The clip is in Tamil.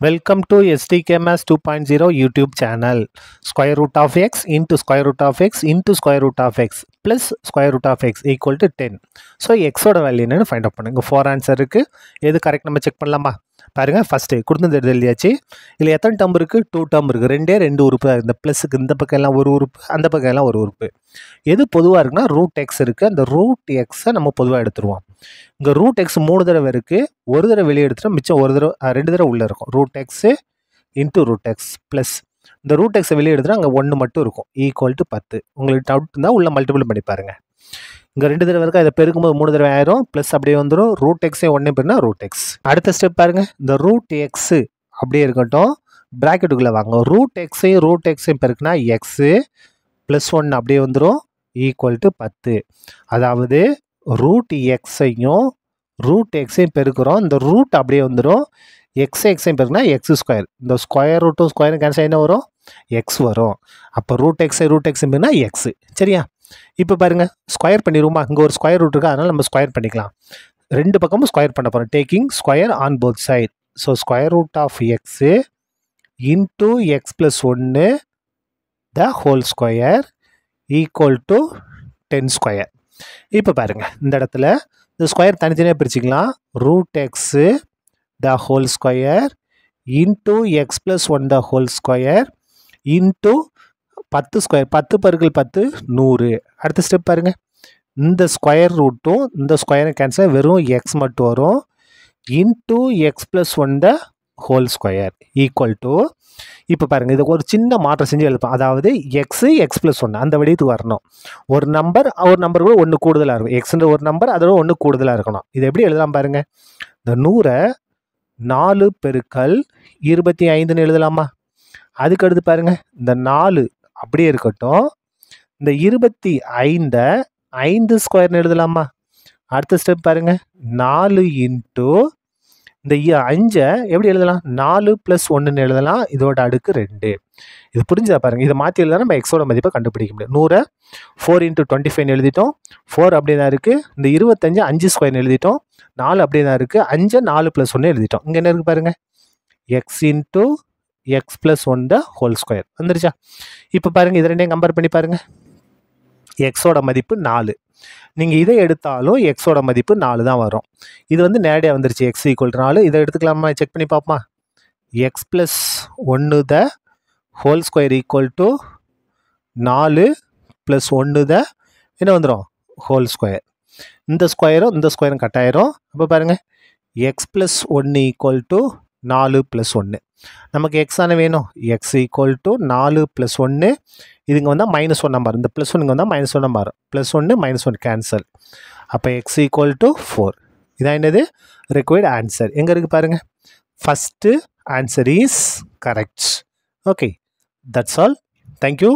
Welcome to STKMS 2.0 YouTube channel. Square root of x into square root of x into square root of x plus square root of x equal to 10. So x ஓட வேல்யூ என்னன்னு ஃபைண்ட் அவுட் பண்ணுங்க. 4 ஆன்சர் இருக்கு. எது கரெக்ட் நம்ம செக் பண்ணலாமா? பாருங்க ஃபர்ஸ்ட் கொடுத்தது எழுதியாச்சு. இதுல எத்தனை டேர்ம் இருக்கு? 2 டேர்ம் இருக்கு. ரெண்டு உறுப்பு. இந்த பிளஸ்க்கு இந்த பக்கம் எல்லாம் ஒரு உறுப்பு, அந்த பக்கம் எல்லாம் ஒரு உறுப்பு. எது பொதுவா இருக்குன்னா ரூட் எக்ஸ் இருக்கு. அந்த ரூட் எக்ஸை நம்ம பொதுவா எடுத்துருவோம். இங்க ரூட் எக்ஸ் 3 தடவை இருக்கு. ஒரு தடவை வெளியே எடுத்துட்டா மிச்சம் ஒரு தடவை 2 தடவை உள்ள இருக்கும். Root x into root x plus இந்த ரூட் எக்ஸை வெளியே எடுத்துட்டா அங்கே 1 மட்டும் இருக்கும். Equal to 10. உங்களுக்கு டவுட் இருந்தால் உள்ள மல்டிபிள் பண்ணி பாருங்க. இங்கே 2 தடவை இருக்கா, இதை பெருக்கும்போது 3 தடவை ஆயிரும். ப்ளஸ் அப்படியே வந்துடும். ரூட் எக்ஸே 1 பேருனா ரூட் எக்ஸ். அடுத்த ஸ்டெப் பாருங்க. இந்த ரூட் எக்ஸ் அப்படியே இருக்கட்டும். ப்ராக்கெட்டுக்குள்ளே வாங்க. ரூட் எக்ஸையும் பெருக்குனா எக்ஸு ப்ளஸ் 1 அப்படியே வந்துடும். Equal to 10. அதாவது ரூட் எக்ஸையும் பெருக்கிறோம். இந்த ரூட் அப்படியே வந்துடும். எக்ஸையும் பெருக்குனா எக்ஸ் ஸ்கொயர். இந்த ஸ்கொயர் ரூட்டும் ஸ்கொயரும் கேன்சல் என்ன வரும்? எக்ஸ் வரும். அப்போ ரூட் எக்ஸையும் பெருக்குனா எக்ஸு. சரியா? இப்போ பாருங்க ஸ்கொயர் பண்ணிடுவோமா? இங்கே ஒரு ஸ்கொயர் ரூட் இருக்கா, அதனால் நம்ம ஸ்கொயர் பண்ணிக்கலாம். ரெண்டு பக்கமும் ஸ்கொயர் பண்ண போகிறோம். Taking square on both side. So square root of x into x plus 1 the whole square equal to 10 square. இப்போ பாருங்க இந்த இடத்துல இந்த ஸ்கொயர் தனித்தனியாக பிரிச்சுக்கலாம். Root x the whole square into x plus 1 the whole square into 10 square. 10 பெருக்கல் 10 100. அடுத்த ஸ்டெப் பாருங்க. இந்த ஸ்கொயர் ரூட்டும் இந்த ஸ்கொயரும் கேன்சல், வெறும் எக்ஸ் மட்டும் வரும். Into x plus 1 the whole square equal to, இப்போ பாருங்கள் இதுக்கு ஒரு சின்ன மாற்றம் செஞ்சு எழுப்போம். அதாவது எக்ஸ் ப்ளஸ் 1 அந்த வடிவத்துக்கு வரணும். ஒரு நம்பர் கூட 1 கூடுதலாக இருக்கும். எக்ஸ்ன்ற ஒரு நம்பர் அதோட 1 கூடுதலாக இருக்கணும். இது எப்படி எழுதலாம் பாருங்கள். இந்த 100 4 பெருக்கல் 25ன்னு எழுதலாமா? அதுக்கு அடுத்து பாருங்கள் இந்த 4 அப்படியே இருக்கட்டும். இந்த 25 5 ஸ்கொயர்னு எழுதலாமா? அடுத்த ஸ்டெப் பாருங்கள். 4 இன்ட்டு இந்த 5 எப்படி எழுதலாம்? 4 ப்ளஸ் 1ன்னு எழுதலாம். இதோட அடுக்கு 2. இது புரிஞ்சதா பாருங்கள். இதை மாற்றி எழுதலாம். நம்ம எக்ஸோட மதிப்பை கண்டுபிடிக்க முடியும். 100 4 இன்ட்டு 25 எழுதிட்டோம். 4 அப்படியே தான் இருக்குது. இந்த 25 5 ஸ்கொயர்னு எழுதிட்டோம். 4 அப்படியே தான் இருக்குது. 5 4 ப்ளஸ் 1 எழுதிட்டோம். இங்கே என்ன இருக்குது பாருங்கள். X into X plus 1 the whole square வந்துருச்சா? இப்போ பாருங்கள் இது ரெண்டையும் கம்பேர் பண்ணி பாருங்கள். எக்ஸோட மதிப்பு 4. நீங்கள் இதை எடுத்தாலும் எக்ஸோட மதிப்பு 4 தான் வரும். இது வந்து நேரடியாக வந்துருச்சு. X equal 4. இதை எடுத்துக்கலாமா? செக் பண்ணி பார்ப்போமா? X plus 1 the whole square equal to 4 plus 1 த என்ன வந்துடும்? Whole square. இந்த ஸ்கொயரும் கட் ஆயிரும். அப்போ பாருங்கள் X plus 1 equal to 4 plus 1. நமக்கு எக்ஸ் தானே வேணும். X equal to 4 plus 1. இதுங்க வந்தால் -1 நம்பர். இந்த ப்ளஸ் 1 இங்கே வந்தால் -1 நம்பர். Plus 1 -1 cancel. அப்போ எக்ஸ் ஈக்குவல் டு 4. இதான் என்னது? Required answer. எங்கே இருக்குது பாருங்கள். First answer is correct. Okay, that's all. Thank you.